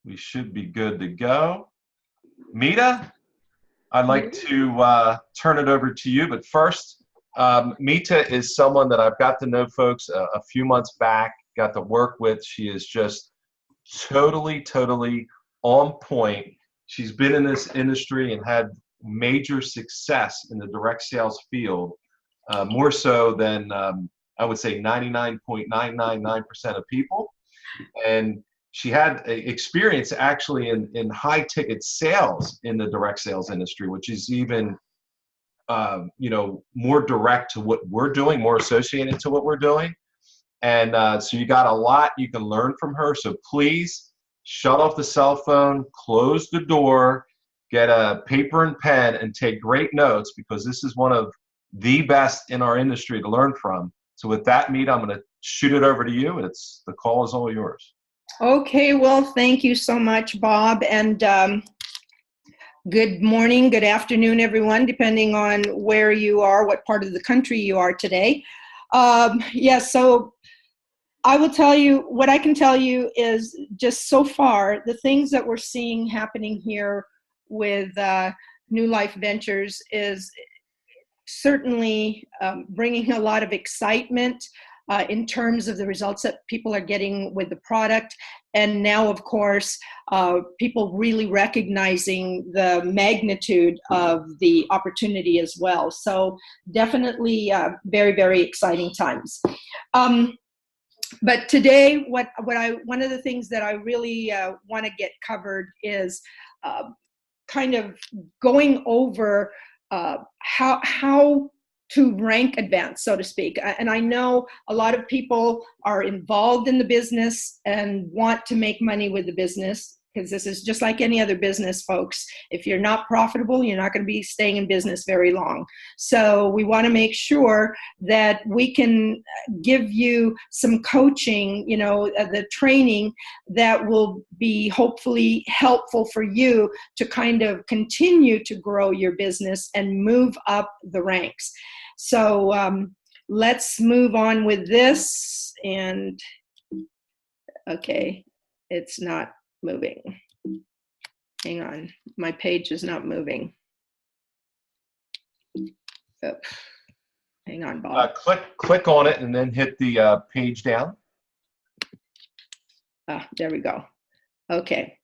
We should be good to go. Mita, I'd like to turn it over to you, but first, Mita is someone that I've got to know, folks, a few months back, got to work with. She is just totally on point. She's been in this industry and had major success in the direct sales field, more so than I would say 99.999% of people. And she had experience actually in high ticket sales in the direct sales industry, which is even more direct to what we're doing, more associated to what we're doing. And so you got a lot you can learn from her. So please shut off the cell phone, close the door, get a paper and pen, and take great notes, because this is one of the best in our industry to learn from. So with that, Mita, I'm going to shoot it over to you. The call is all yours. Okay, well, thank you so much, Bob. And good morning, good afternoon, everyone, depending on where you are, what part of the country you are today. So I will tell you, what I can tell you is just so far, the things that we're seeing happening here with Nulife Ventures is certainly bringing a lot of excitement in terms of the results that people are getting with the product. And now, of course, people really recognizing the magnitude of the opportunity as well. So definitely very exciting times. But today, one of the things that I really want to get covered is kind of going over how to rank advance, so to speak. And I know a lot of people are involved in the business and want to make money with the business, because this is just like any other business, folks. If you're not profitable, you're not going to be staying in business very long. So we want to make sure that we can give you some coaching, the training that will be hopefully helpful for you to kind of continue to grow your business and move up the ranks. So let's move on with this. And okay, it's not moving. Hang on, my page is not moving. Oh. Hang on, Bob. Click on it and then hit the page down. There we go. Okay.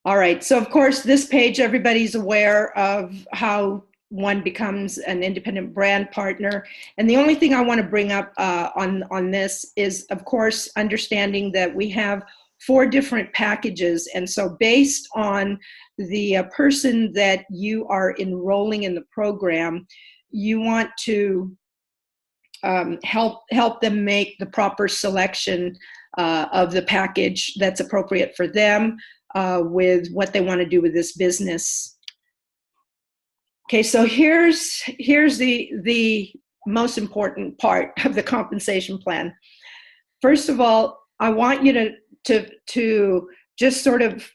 All right. So of course, this page, everybody's aware of how one becomes an independent brand partner. And the only thing I want to bring up on this is, of course, understanding that we have 4 different packages. And so based on the person that you are enrolling in the program, you want to help them make the proper selection of the package that's appropriate for them with what they want to do with this business. Okay, so here's the most important part of the compensation plan. First of all, I want you to just sort of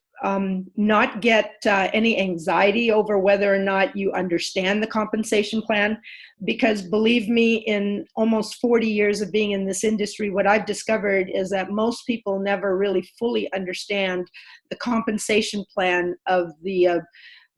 not get any anxiety over whether or not you understand the compensation plan, because believe me, in almost 40 years of being in this industry, what I've discovered is that most people never really fully understand the compensation plan of the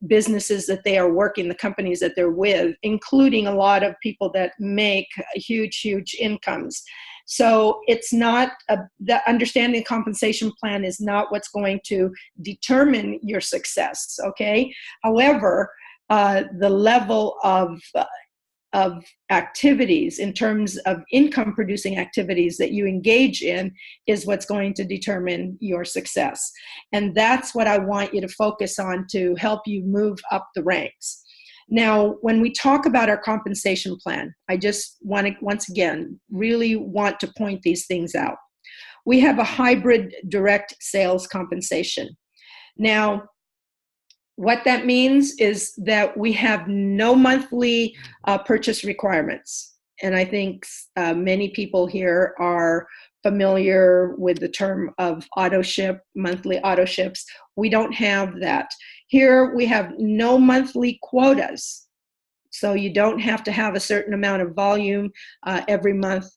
businesses that they are working, the companies that they're with, including a lot of people that make huge incomes. So it's not, the understanding compensation plan is not what's going to determine your success, okay? However, the level of activities in terms of income producing activities that you engage in is what's going to determine your success. And that's what I want you to focus on to help you move up the ranks. Now, when we talk about our compensation plan, I just want to, once again, really want to point these things out. We have a hybrid direct sales compensation. Now, what that means is that we have no monthly purchase requirements. And I think many people here are familiar with the term of auto ship, monthly auto ships. We don't have that. Here we have no monthly quotas. So you don't have to have a certain amount of volume every month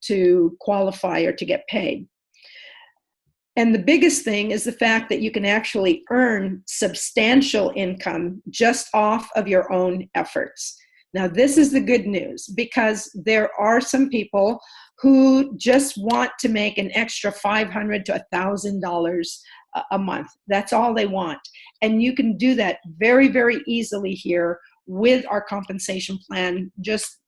to qualify or to get paid. And the biggest thing is the fact that you can actually earn substantial income just off of your own efforts. Now, this is the good news, because there are some people who just want to make an extra $500 to $1,000 a month. That's all they want. And you can do that very, very easily here with our compensation plan, just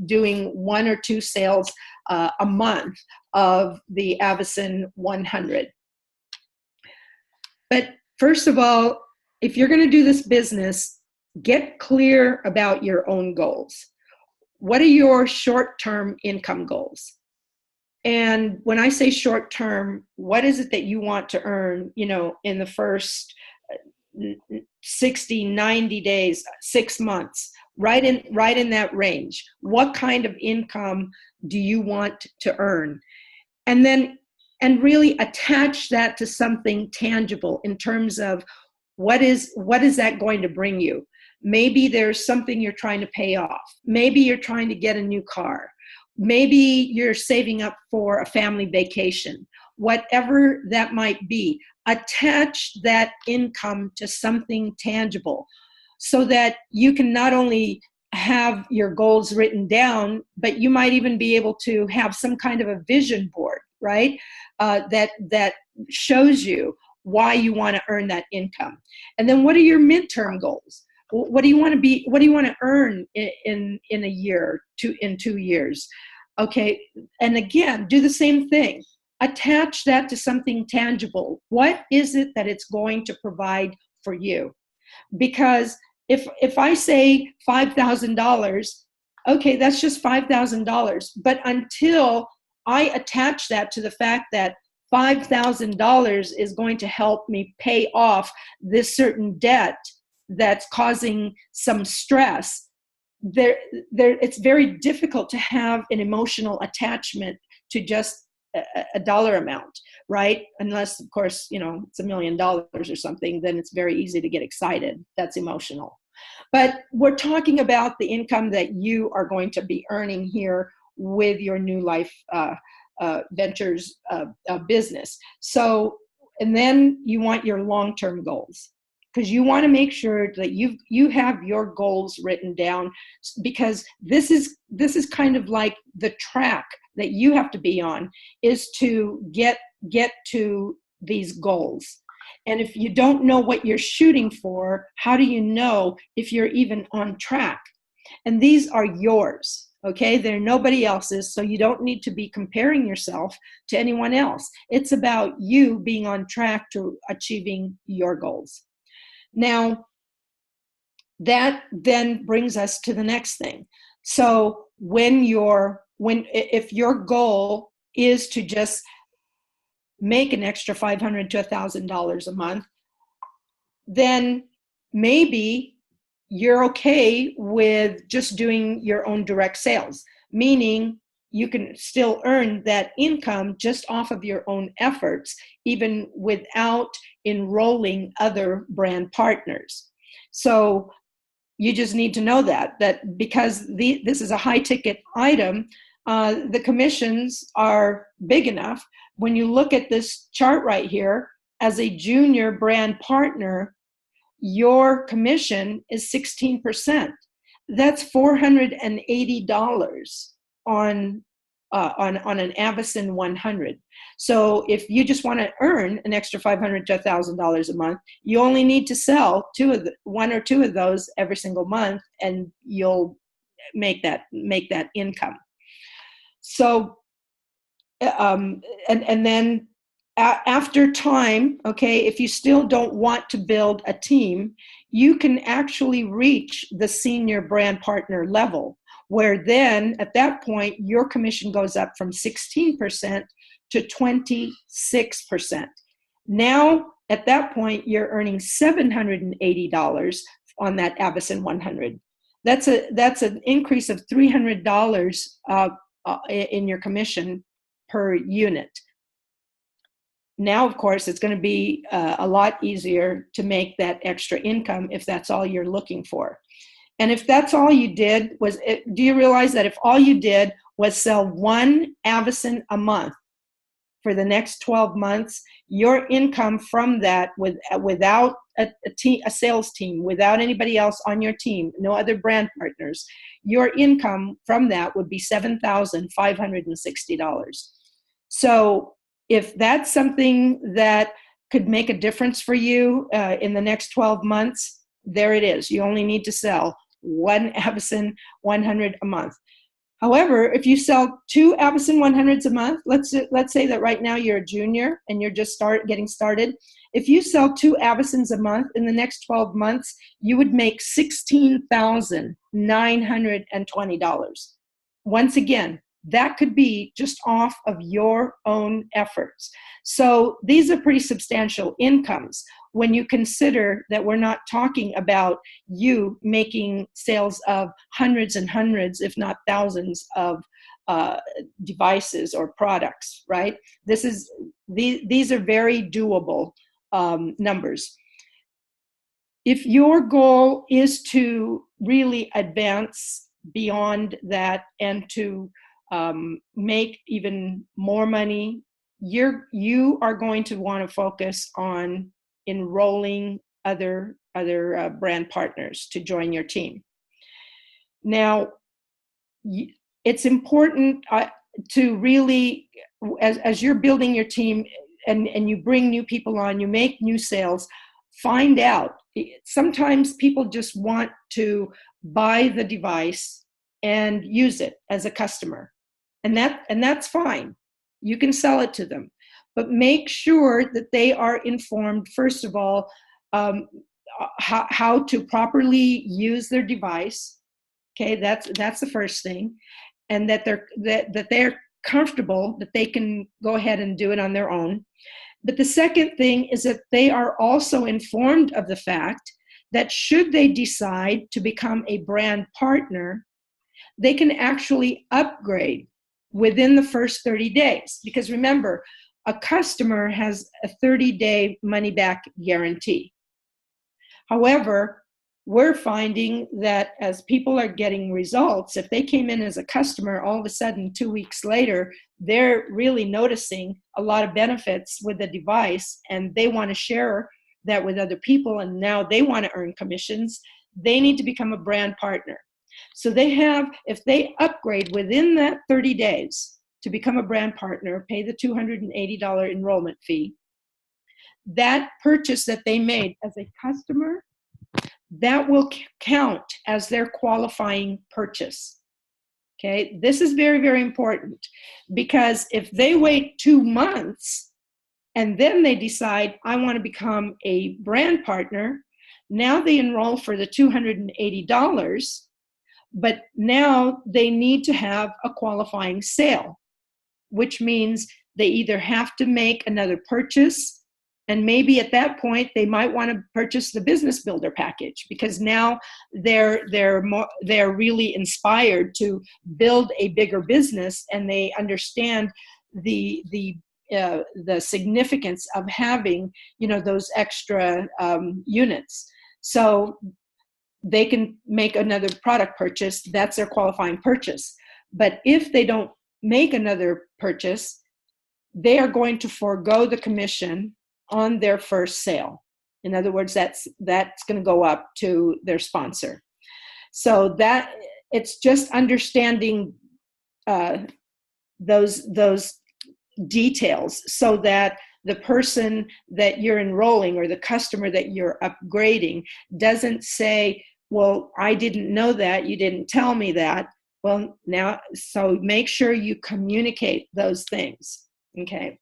doing 1 or 2 sales a month of the Avison 100. But first of all, if you're going to do this business, get clear about your own goals. What are your short-term income goals? And when I say short-term, what is it that you want to earn, in the first 60, 90 days, 6 months, right in that range? What kind of income do you want to earn? And really attach that to something tangible in terms of what is that going to bring you? Maybe there's something you're trying to pay off. Maybe you're trying to get a new car. Maybe you're saving up for a family vacation. Whatever that might be, attach that income to something tangible so that you can not only have your goals written down, but you might even be able to have some kind of a vision board, right? That shows you why you want to earn that income. And then what are your midterm goals? What do you want to be? What do you want to earn in a year, in 2 years? Okay, and again, do the same thing. Attach that to something tangible. What is it that it's going to provide for you? Because if I say $5,000, okay, that's just $5,000. But until I attach that to the fact that $5,000 is going to help me pay off this certain debt that's causing some stress, it's very difficult to have an emotional attachment to just a dollar amount, right? Unless, of course, it's $1 million or something, then it's very easy to get excited. That's emotional. But we're talking about the income that you are going to be earning here with your Nulife Ventures business. So, and then you want your long-term goals, because you want to make sure that you have your goals written down, because this is kind of like the track that you have to be on, is to get to these goals. And if you don't know what you're shooting for, how do you know if you're even on track? And these are yours, okay? They're nobody else's, so you don't need to be comparing yourself to anyone else. It's about you being on track to achieving your goals. Now, that then brings us to the next thing. So if your goal is to just make an extra $500 to $1,000 a month, then maybe you're okay with just doing your own direct sales, meaning you can still earn that income just off of your own efforts, even without enrolling other brand partners. So you just need to know that because this is a high ticket item, the commissions are big enough. When you look at this chart right here, as a junior brand partner, your commission is 16%. That's $480 on an Avison 100. So if you just want to earn an extra $500 to $1,000 a month, you only need to sell 1 or 2 of those every single month, and you'll make that income. So, and then after time, okay, if you still don't want to build a team, you can actually reach the senior brand partner level, where then at that point, your commission goes up from 16% to 26%. Now, at that point, you're earning $780 on that Avison 100. That's an increase of $300 in your commission per unit. Now, of course, it's going to be a lot easier to make that extra income if that's all you're looking for. And if that's all you did do you realize that if all you did was sell 1 Avison a month, for the next 12 months, your income from that, without a sales team, without anybody else on your team, no other brand partners, your income from that would be $7,560. So if that's something that could make a difference for you in the next 12 months, there it is. You only need to sell one Avison 100 a month. However, if you sell 2 Avison 100s a month, let's say that right now you're a junior and you're just getting started. If you sell 2 Avisons a month in the next 12 months, you would make $16,920. Once again, that could be just off of your own efforts. So these are pretty substantial incomes when you consider that we're not talking about you making sales of hundreds and hundreds, if not thousands of devices or products, right? These are very doable numbers. If your goal is to really advance beyond that and to make even more money, you are going to want to focus on enrolling other brand partners to join your team. Now, it's important to really, as you're building your team and you bring new people on, you make new sales, find out. Sometimes people just want to buy the device and use it as a customer. And that's fine. You can sell it to them. But make sure that they are informed, first of all, how to properly use their device. Okay, that's the first thing. And that they're comfortable, that they can go ahead and do it on their own. But the second thing is that they are also informed of the fact that should they decide to become a brand partner, they can actually upgrade within the first 30 days. Because remember, a customer has a 30-day money-back guarantee. However, we're finding that as people are getting results, if they came in as a customer, all of a sudden 2 weeks later, they're really noticing a lot of benefits with the device, and they want to share that with other people, and now they want to earn commissions. They need to become a brand partner. So if they upgrade within that 30 days to become a brand partner, pay the $280 enrollment fee, that purchase that they made as a customer, that will count as their qualifying purchase. Okay, this is very, very important, because if they wait 2 months and then they decide, I want to become a brand partner, now they enroll for the $280, but now they need to have a qualifying sale, which means they either have to make another purchase, and maybe at that point they might want to purchase the business builder package, because now they're really inspired to build a bigger business, and they understand the significance of having those extra units. So they can make another product purchase. That's their qualifying purchase. But if they don't make another purchase, they are going to forego the commission on their first sale. In other words, that's going to go up to their sponsor. So that it's just understanding those details, so that the person that you're enrolling or the customer that you're upgrading doesn't say, well, I didn't know that, you didn't tell me that. Well, now, so make sure you communicate those things, okay?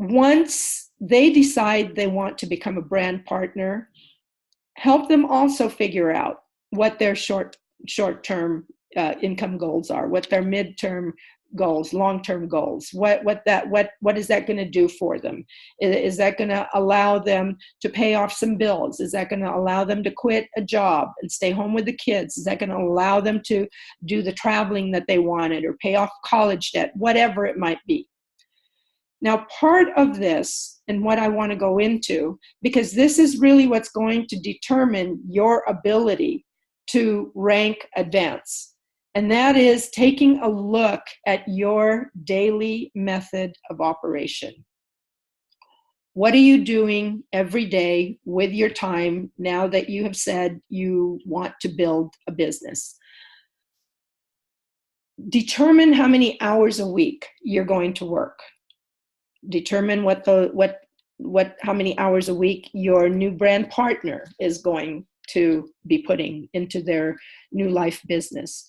Once they decide they want to become a brand partner, help them also figure out what their short-term income goals are, what their midterm goals, long-term goals, what is that going to do for them? Is that going to allow them to pay off some bills? Is that going to allow them to quit a job and stay home with the kids? Is that going to allow them to do the traveling that they wanted, or pay off college debt, whatever it might be? Now, part of this, and what I want to go into, because this is really what's going to determine your ability to rank advance. And that is taking a look at your daily method of operation. What are you doing every day with your time now that you have said you want to build a business? Determine how many hours a week you're going to work. Determine how many hours a week your new brand partner is going to be putting into their Nulife business.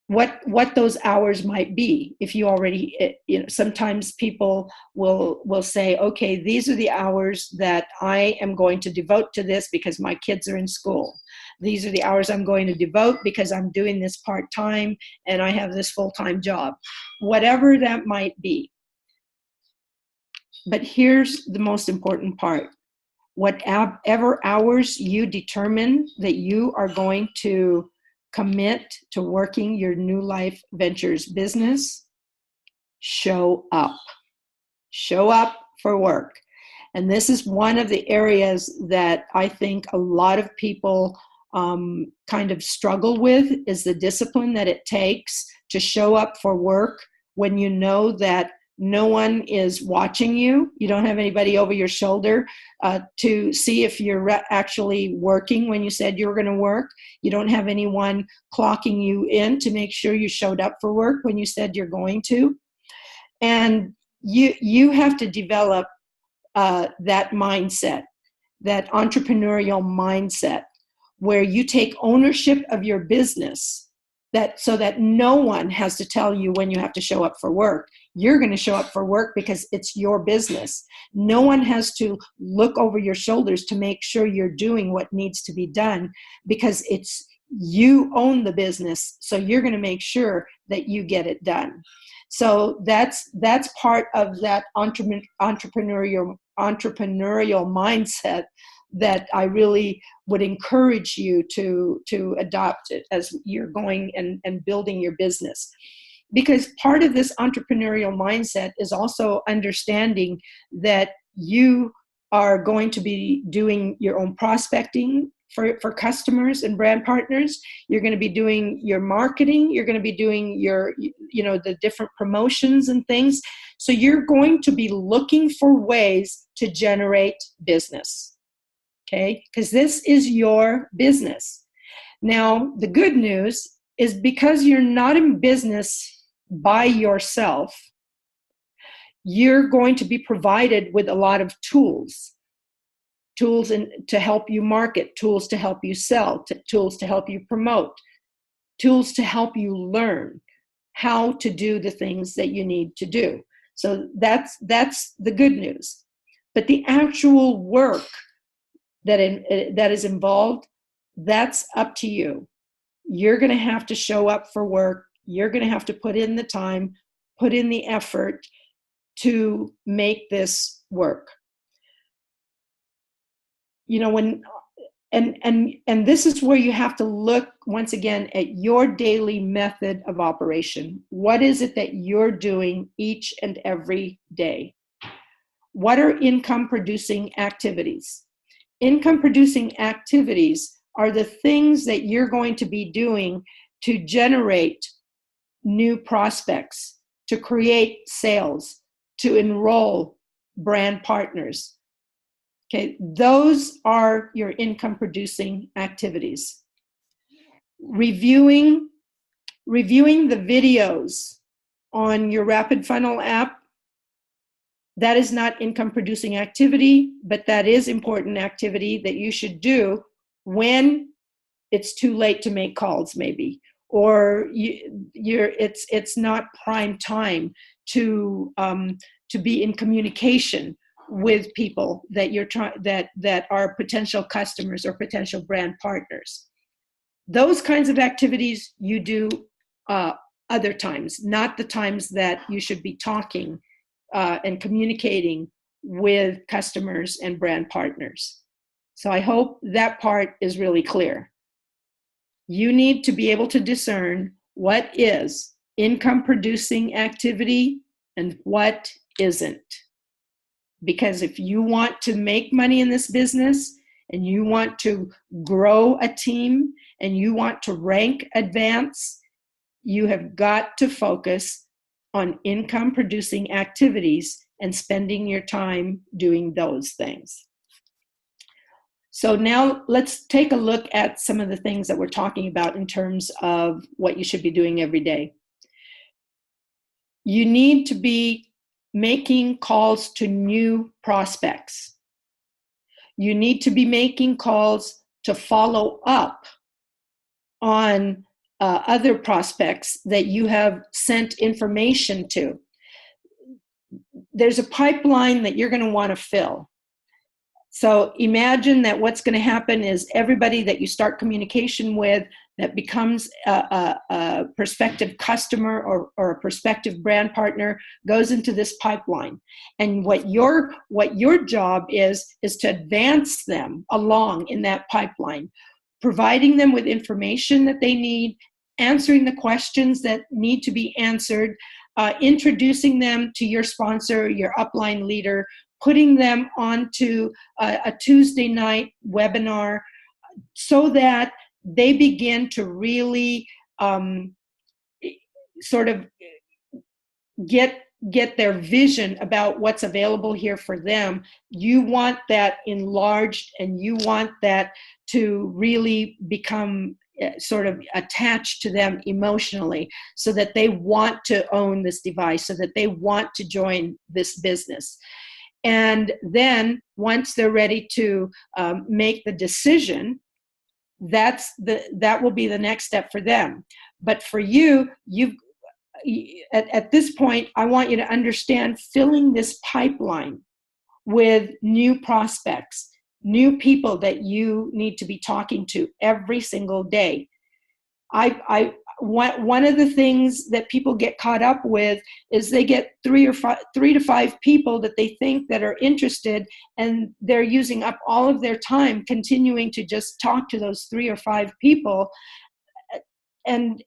What those hours might be. If you already, sometimes people will say, okay, these are the hours that I am going to devote to this because my kids are in school. These are the hours I'm going to devote because I'm doing this part-time and I have this full-time job. Whatever that might be. But here's the most important part. Whatever hours you determine that you are going to commit to working your Nulife Ventures business, show up. Show up for work. And this is one of the areas that I think a lot of people kind of struggle with, is the discipline that it takes to show up for work when you know that no one is watching you. You don't have anybody over your shoulder to see if you're actually working when you said you were going to work. You don't have anyone clocking you in to make sure you showed up for work when you said you're going to. And you have to develop that mindset, that entrepreneurial mindset, where you take ownership of your business, so that no one has to tell you when you have to show up for work. You're going to show up for work because it's your business. No one has to look over your shoulders to make sure you're doing what needs to be done, because you own the business. So you're going to make sure that you get it done. So that's part of that entrepreneurial mindset that I really would encourage you to adopt it as you're going and building your business. Because part of this entrepreneurial mindset is also understanding that you are going to be doing your own prospecting for customers and brand partners. You're going to be doing your marketing. You're going to be doing your, the different promotions and things. So you're going to be looking for ways to generate business. Okay, because this is your business. Now, the good news is, because you're not in business by yourself, you're going to be provided with a lot of tools to help you market, tools to help you sell, tools to help you promote, tools to help you learn how to do the things that you need to do. So that's the good news. But the actual work that is involved, that's up to you. You're going to have to show up for work. You're going to have to put in the time, put in the effort to make this work. And this is where you have to look once again at your daily method of operation. What is it that you're doing each and every day? What are income producing activities? Income producing activities are the things that you're going to be doing to generate new prospects, to create sales, to enroll brand partners. Okay, those are your income producing activities. Reviewing the videos on your Rapid Funnel app, that is not income producing activity, but that is important activity that you should do when it's too late to make calls, maybe, or it's not prime time to be in communication with people that that are potential customers or potential brand partners. Those kinds of activities you do other times, not the times that you should be talking and communicating with customers and brand partners. So I hope that part is really clear. You need to be able to discern what is income producing activity and what isn't. Because if you want to make money in this business, and you want to grow a team, and you want to rank advance, you have got to focus on income producing activities and spending your time doing those things. So now let's take a look at some of the things that we're talking about in terms of what you should be doing every day. You need to be making calls to new prospects. You need to be making calls to follow up on other prospects that you have sent information to. There's a pipeline that you're going to want to fill. So imagine that what's going to happen is everybody that you start communication with that becomes a prospective customer or a prospective brand partner goes into this pipeline. And what your job is to advance them along in that pipeline, providing them with information that they need, answering the questions that need to be answered, introducing them to your sponsor, your upline leader, putting them onto a Tuesday night webinar so that they begin to really sort of get their vision about what's available here for them. You want that enlarged, and you want that to really become sort of attached to them emotionally, so that they want to own this device, so that they want to join this business. And then once they're ready to make the decision, that will be the next step for them. But for you, at this point, I want you to understand filling this pipeline with new prospects, new people that you need to be talking to every single day. One of the things that people get caught up with is they get 3 to 5 people that they think that are interested, and they're using up all of their time continuing to just talk to those 3 or 5 people, and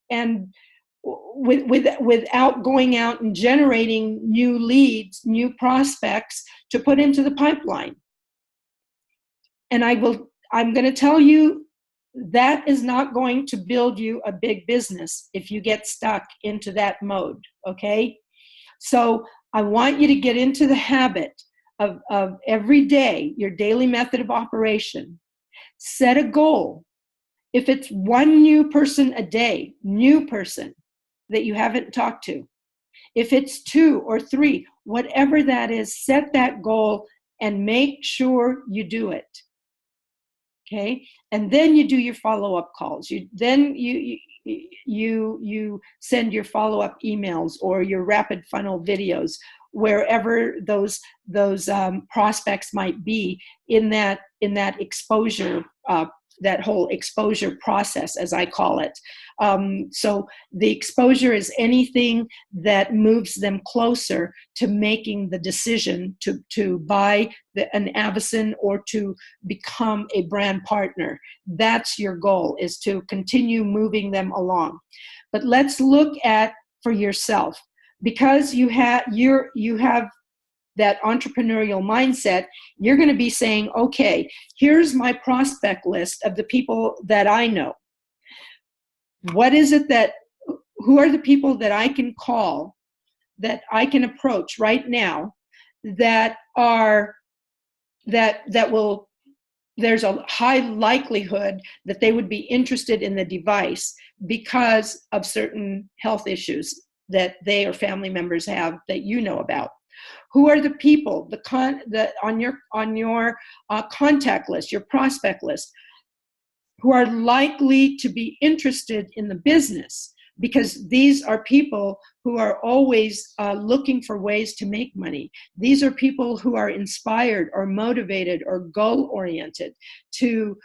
without going out and generating new leads, new prospects to put into the pipeline. And I'm going to tell you, that is not going to build you a big business if you get stuck into that mode, okay? So I want you to get into the habit of every day, your daily method of operation. Set a goal. If it's 1 new person a day, new person that you haven't talked to, if it's 2 or 3, whatever that is, set that goal and make sure you do it. Okay, and then you do your follow-up calls. You send your follow-up emails or your rapid funnel videos wherever those prospects might be in that exposure, that whole exposure process, as I call it. So the exposure is anything that moves them closer to making the decision to buy an Avison or to become a brand partner. That's your goal, is to continue moving them along. But let's look at for yourself, because you have that entrepreneurial mindset. You're going to be saying, okay, here's my prospect list of the people that I know. What is it who are the people that I can call, that I can approach right now, that there's a high likelihood that they would be interested in the device because of certain health issues that they or family members have that you know about. Who are the people on your contact list, your prospect list, who are likely to be interested in the business? Because these are people who are always looking for ways to make money. These are people who are inspired or motivated or goal-oriented to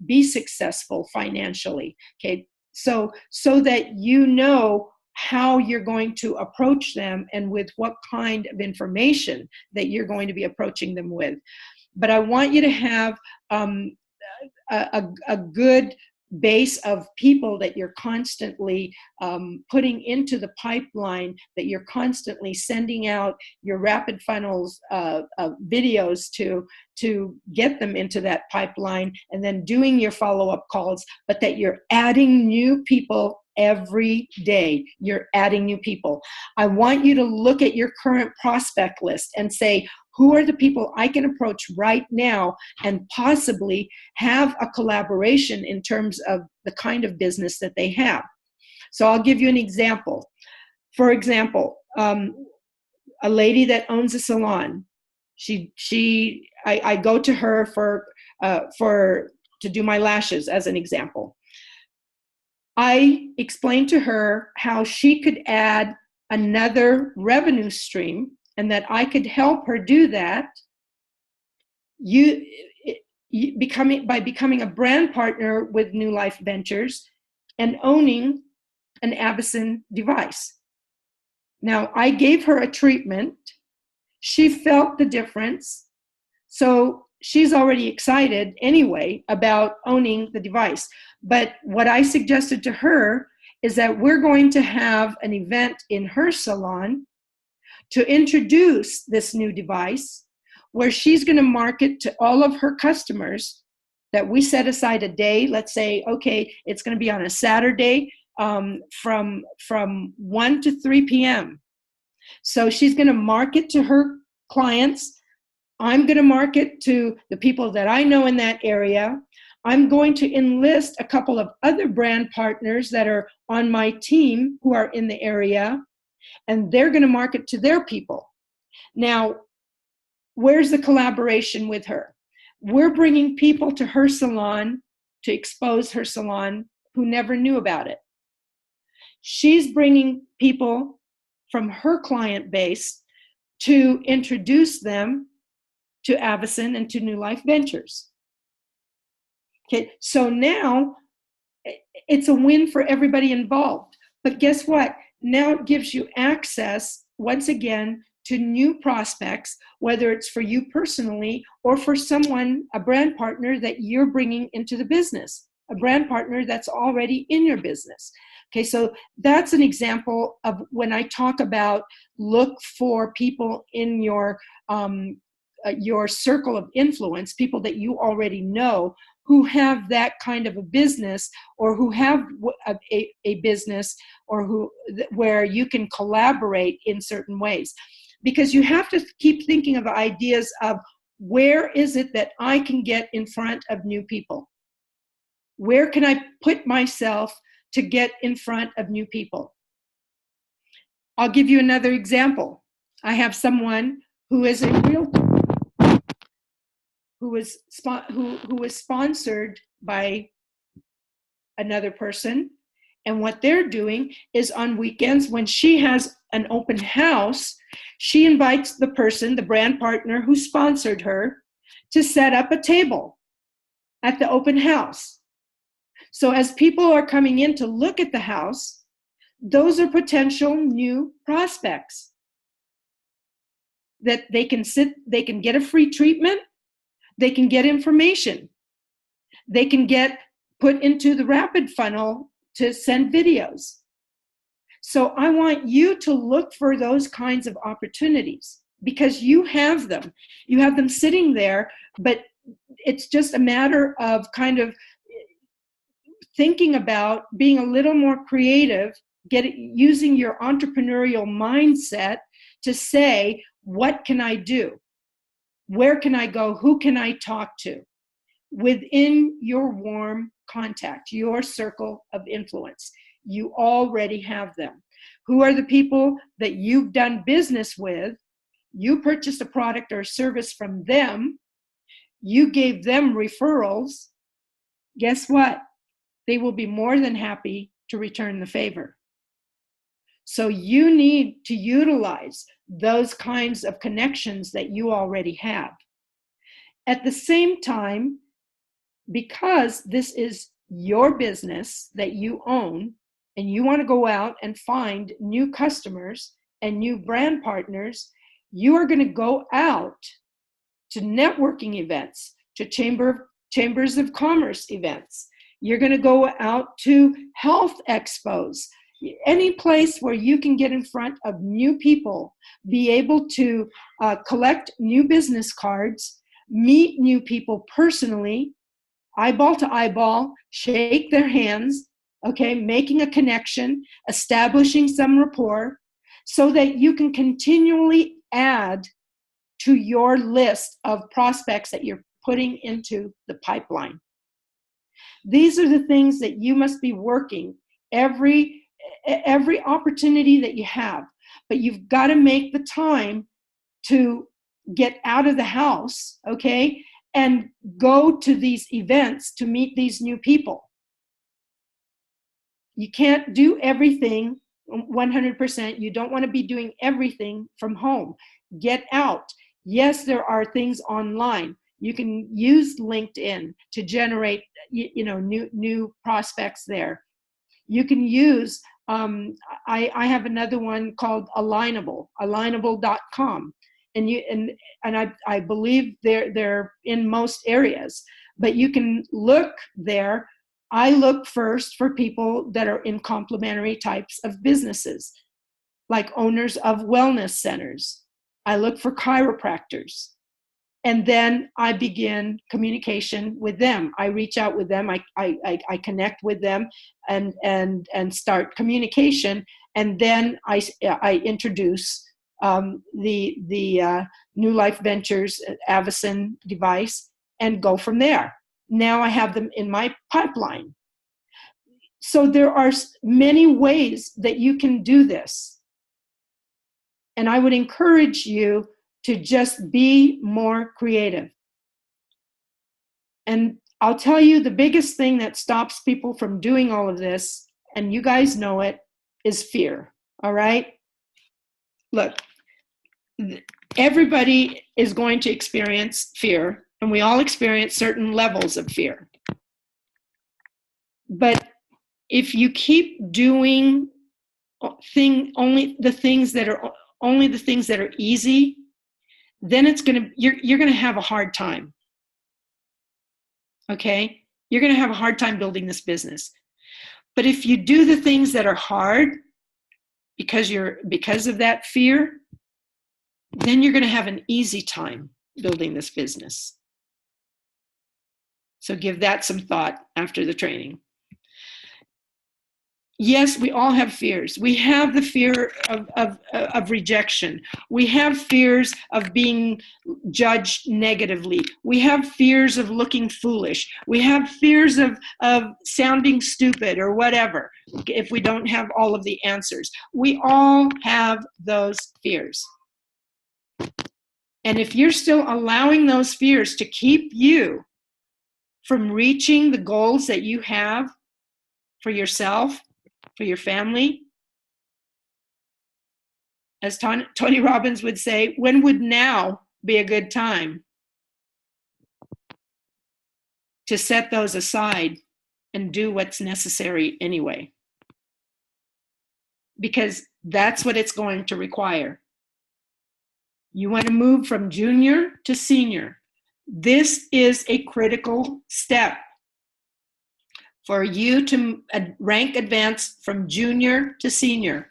be successful financially. Okay, so that you know how you're going to approach them and with what kind of information that you're going to be approaching them with. But I want you to have a good base of people that you're constantly putting into the pipeline, that you're constantly sending out your rapid funnels videos to get them into that pipeline, and then doing your follow-up calls, but that you're adding new people every day. You're adding new people. I want you to look at your current prospect list and say, who are the people I can approach right now and possibly have a collaboration in terms of the kind of business that they have? So I'll give you an example. For example, a lady that owns a salon. I go to her to do my lashes, as an example. I explained to her how she could add another revenue stream and that I could help her do that by becoming a brand partner with Nulife Ventures and owning an Avicen device. Now, I gave her a treatment. She felt the difference. So she's already excited anyway about owning the device. But what I suggested to her is that we're going to have an event in her salon to introduce this new device, where she's going to market to all of her customers, that we set aside a day. Let's say, okay, it's going to be on a Saturday from 1 to 3 p.m. So she's going to market to her clients. I'm going to market to the people that I know in that area. I'm going to enlist a couple of other brand partners that are on my team who are in the area, and they're going to market to their people. Now, where's the collaboration with her? We're bringing people to her salon to expose her salon who never knew about it. She's bringing people from her client base to introduce them to Avicen and to Nulife Ventures. Okay, so now it's a win for everybody involved. But guess what? Now it gives you access, once again, to new prospects, whether it's for you personally or for someone, a brand partner that you're bringing into the business, a brand partner that's already in your business. Okay, so that's an example of when I talk about look for people in your circle of influence, people that you already know who have that kind of a business, or who have a business, or where you can collaborate in certain ways. Because you have to keep thinking of ideas of, where is it that I can get in front of new people? Where can I put myself to get in front of new people? I'll give you another example. I have someone who is a realtor who was sponsored by another person. And what they're doing is, on weekends, when she has an open house, she invites the person, the brand partner who sponsored her, to set up a table at the open house. So as people are coming in to look at the house, those are potential new prospects that they can get a free treatment, they can get information, they can get put into the rapid funnel to send videos. So I want you to look for those kinds of opportunities, because you have them. You have them sitting there, but it's just a matter of kind of thinking about being a little more creative, using your entrepreneurial mindset to say, what can I do? Where can I go? Who can I talk to? Within your warm contact, your circle of influence. You already have them. Who are the people that you've done business with? You purchased a product or service from them. You gave them referrals. Guess what? They will be more than happy to return the favor. So you need to utilize those kinds of connections that you already have. At the same time, because this is your business that you own, and you want to go out and find new customers and new brand partners, you are going to go out to networking events, to chambers of commerce events. You're going to go out to health expos, any place where you can get in front of new people, be able to collect new business cards, meet new people personally, eyeball to eyeball, shake their hands, okay, making a connection, establishing some rapport so that you can continually add to your list of prospects that you're putting into the pipeline. These are the things that you must be working every opportunity that you have, but you've got to make the time to get out of the house, okay, and go to these events to meet these new people. You can't do everything 100%. You don't want to be doing everything from home. Get out. Yes, there are things online. You can use LinkedIn to generate, new prospects there. You can use, I have another one called alignable.com. And I believe they're in most areas, but you can look there. I look first for people that are in complementary types of businesses, like owners of wellness centers. I look for chiropractors. And then I begin communication with them. I reach out with them. I connect with them and start communication. And then I introduce the Nulife Ventures Avison device and go from there. Now I have them in my pipeline. So there are many ways that you can do this. And I would encourage you to just be more creative. And I'll tell you, the biggest thing that stops people from doing all of this, and you guys know it, is fear. All right? Look, everybody is going to experience fear, and we all experience certain levels of fear. But if you keep doing only the things that are easy, then you're gonna have a hard time. Okay? You're gonna have a hard time building this business. But if you do the things that are hard because of that fear, then you're gonna have an easy time building this business. So give that some thought after the training. Yes, we all have fears. We have the fear of rejection. We have fears of being judged negatively. We have fears of looking foolish. We have fears of sounding stupid or whatever if we don't have all of the answers. We all have those fears. And if you're still allowing those fears to keep you from reaching the goals that you have for yourself, for your family, as Tony Robbins would say, when would now be a good time to set those aside and do what's necessary anyway? Because that's what it's going to require. You want to move from junior to senior. This is a critical step for you to rank advance from junior to senior.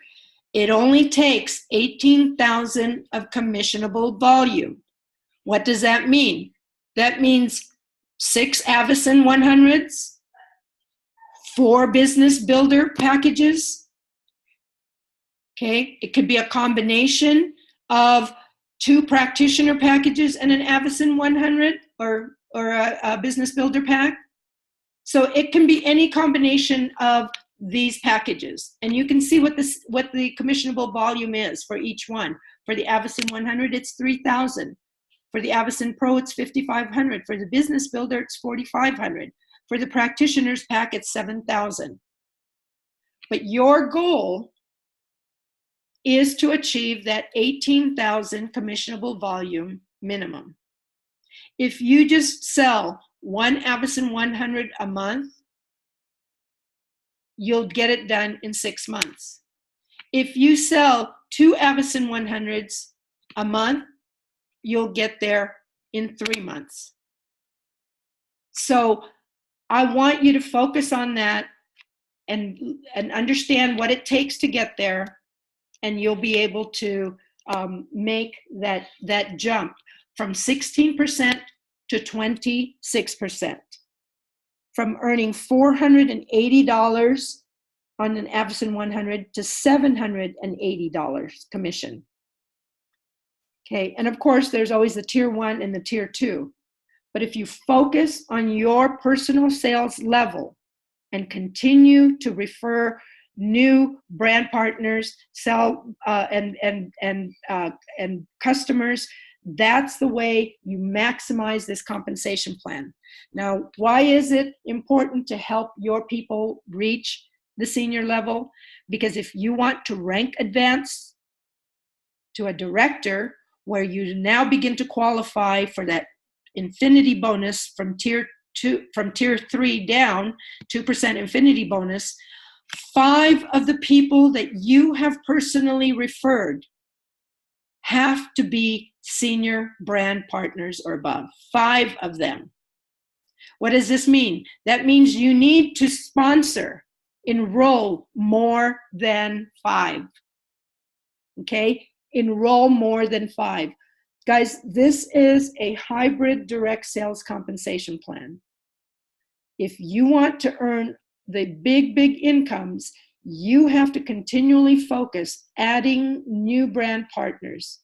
It only takes 18,000 of commissionable volume. What does that mean? That means 6 Avison 100s, 4 business builder packages. Okay, it could be a combination of 2 practitioner packages and an Avison 100 or a business builder pack. So it can be any combination of these packages. And you can see what the commissionable volume is for each one. For the Avison 100, it's 3,000. For the Avison Pro, it's 5,500. For the business builder, it's 4,500. For the practitioner's pack, it's 7,000. But your goal is to achieve that 18,000 commissionable volume minimum. If you just sell 1 Avison 100 a month, you'll get it done in 6 months. If you sell 2 Avison 100s a month, you'll get there in 3 months. So I want you to focus on that and understand what it takes to get there, and you'll be able to make that jump from 16% to 26%. from earning $480 on an Avison 100 to $780 commission. Okay, and of course, there's always the tier 1 and the tier 2. But if you focus on your personal sales level and continue to refer new brand partners, sell and customers, that's the way you maximize this compensation plan. Now, why is it important to help your people reach the senior level? Because if you want to rank advance to a director, where you now begin to qualify for that infinity bonus from tier 3 down, 2% infinity bonus, 5 of the people that you have personally referred have to be senior brand partners or above. 5 of them. What does this mean? That means you need to enroll more than 5. Okay? Enroll more than 5. Guys, this is a hybrid direct sales compensation plan. If you want to earn the big incomes, you have to continually focus adding new brand partners,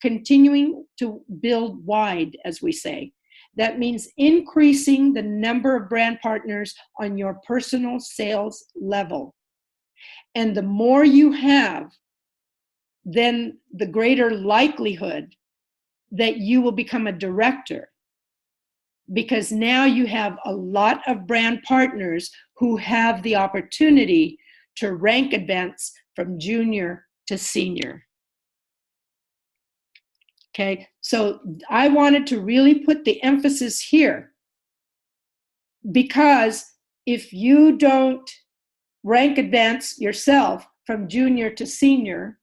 continuing to build wide, as we say. That means increasing the number of brand partners on your personal sales level. And the more you have, then the greater likelihood that you will become a director, because now you have a lot of brand partners who have the opportunity to rank advance from junior to senior. Okay, so I wanted to really put the emphasis here, because if you don't rank advance yourself from junior to senior,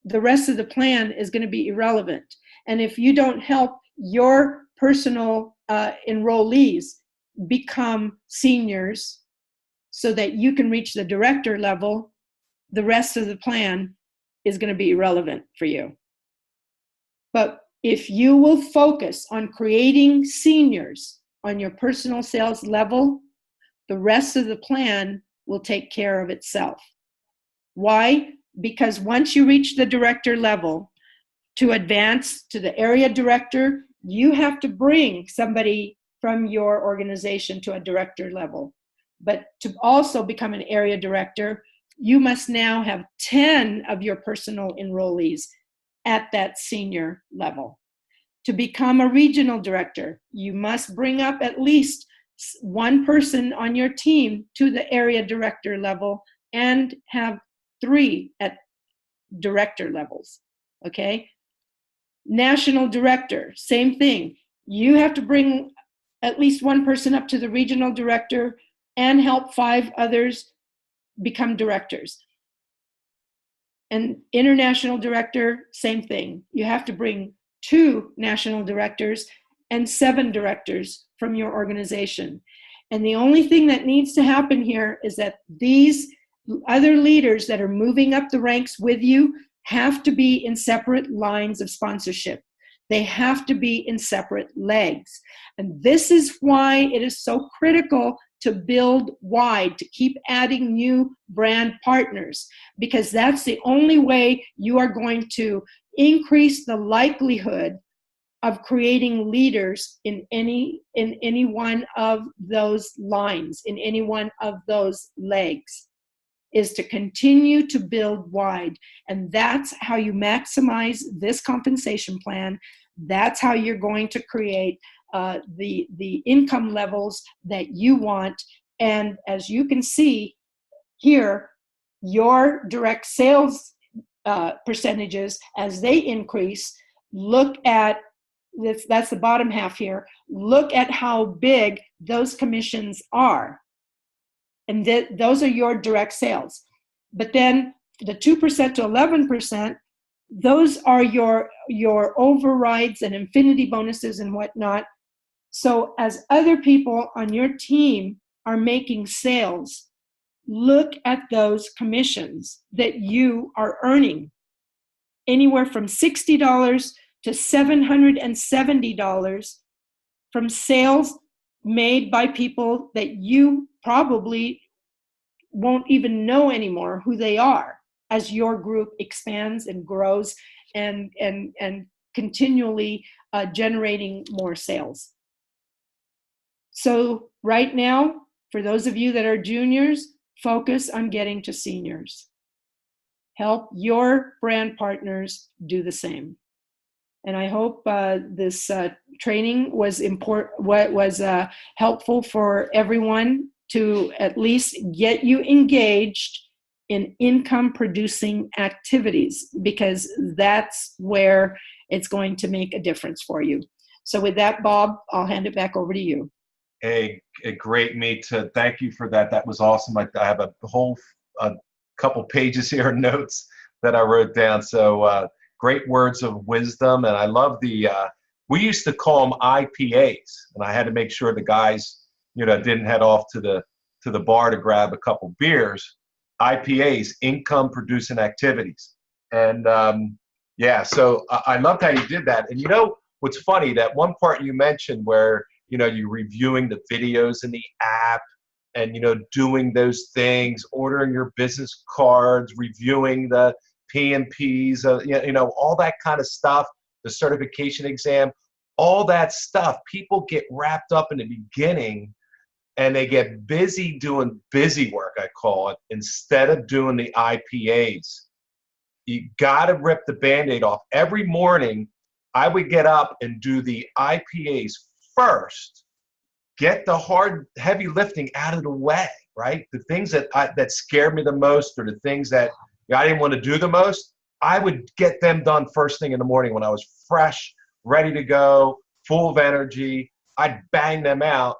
the rest of the plan is going to be irrelevant. And if you don't help your personal enrollees become seniors so that you can reach the director level, the rest of the plan is going to be irrelevant for you. But if you will focus on creating seniors on your personal sales level, the rest of the plan will take care of itself. Why? Because once you reach the director level, to advance to the area director, you have to bring somebody from your organization to a director level. But to also become an area director, you must now have 10 of your personal enrollees at that senior level. To become a regional director, you must bring up at least 1 person on your team to the area director level and have 3 at director levels, okay? National director, same thing. You have to bring at least 1 person up to the regional director and help 5 others become directors. And international director, same thing. You have to bring 2 national directors and 7 directors from your organization. And the only thing that needs to happen here is that these other leaders that are moving up the ranks with you have to be in separate lines of sponsorship. They have to be in separate legs. And this is why it is so critical to build wide, to keep adding new brand partners, because that's the only way you are going to increase the likelihood of creating leaders in any one of those lines, in any one of those legs, is to continue to build wide. And that's how you maximize this compensation plan. That's how you're going to create the income levels that you want. And as you can see here, your direct sales percentages, as they increase, look at this, that's the bottom half here. Look at how big those commissions are. And those are your direct sales. But then the 2% to 11%, those are your overrides and infinity bonuses and whatnot. So as other people on your team are making sales, look at those commissions that you are earning. Anywhere from $60 to $770 from sales made by people that you probably won't even know anymore who they are as your group expands and grows and continually generating more sales. So right now, for those of you that are juniors, focus on getting to seniors. Help your brand partners do the same. And I hope this training was helpful for everyone to at least get you engaged in income producing activities, because that's where it's going to make a difference for you. So with that, Bob, I'll hand it back over to you. A great Mita. Thank you for that. That was awesome. I have a whole couple pages here, notes that I wrote down. So great words of wisdom. And I love the, we used to call them IPAs. And I had to make sure the guys, didn't head off to the bar to grab a couple beers. IPAs, income producing activities. And yeah, so I loved how you did that. And what's funny, that one part you mentioned where, you're reviewing the videos in the app and, doing those things, ordering your business cards, reviewing the PMPs, all that kind of stuff, the certification exam, all that stuff. People get wrapped up in the beginning and they get busy doing busy work, I call it, instead of doing the IPAs. You got to rip the Band-Aid off. Every morning, I would get up and do the IPAs first, get the hard, heavy lifting out of the way, right? The things that scared me the most, or the things that I didn't want to do the most, I would get them done first thing in the morning when I was fresh, ready to go, full of energy. I'd bang them out.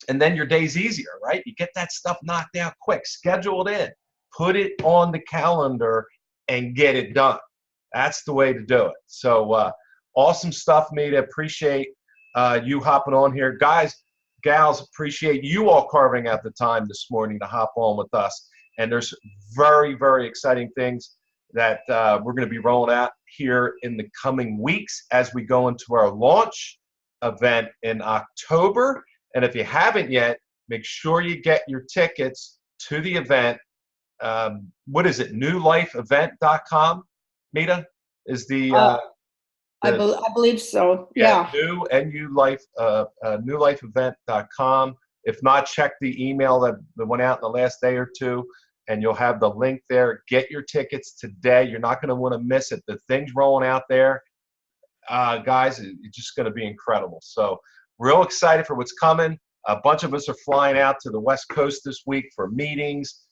And then your day's easier, right? You get that stuff knocked out quick, schedule it in, put it on the calendar and get it done. That's the way to do it. So awesome stuff, Mita. Appreciate you hopping on here. Guys, gals, appreciate you all carving out the time this morning to hop on with us. And there's very, very exciting things that we're going to be rolling out here in the coming weeks as we go into our launch event in October. And if you haven't yet, make sure you get your tickets to the event. What is it? Nulifeevent.com, Mita, is the I believe so. Yeah. Nulifeevent.com. If not, check the email that went out in the last day or two, and you'll have the link there. Get your tickets today. You're not going to want to miss it. The things rolling out there, guys, it's just going to be incredible. So real excited for what's coming. A bunch of us are flying out to the West Coast this week for meetings,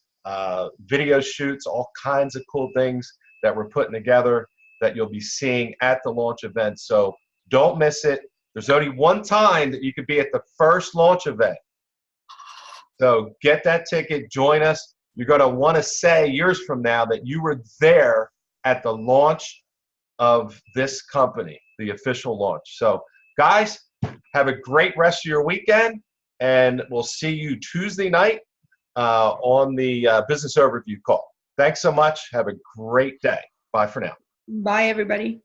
video shoots, all kinds of cool things that we're putting together that you'll be seeing at the launch event. So don't miss it. There's only one time that you could be at the first launch event. So get that ticket, join us. You're going to want to say years from now that you were there at the launch of this company, the official launch. So guys, have a great rest of your weekend, and we'll see you Tuesday night on the business overview call. Thanks so much. Have a great day. Bye for now. Bye, everybody.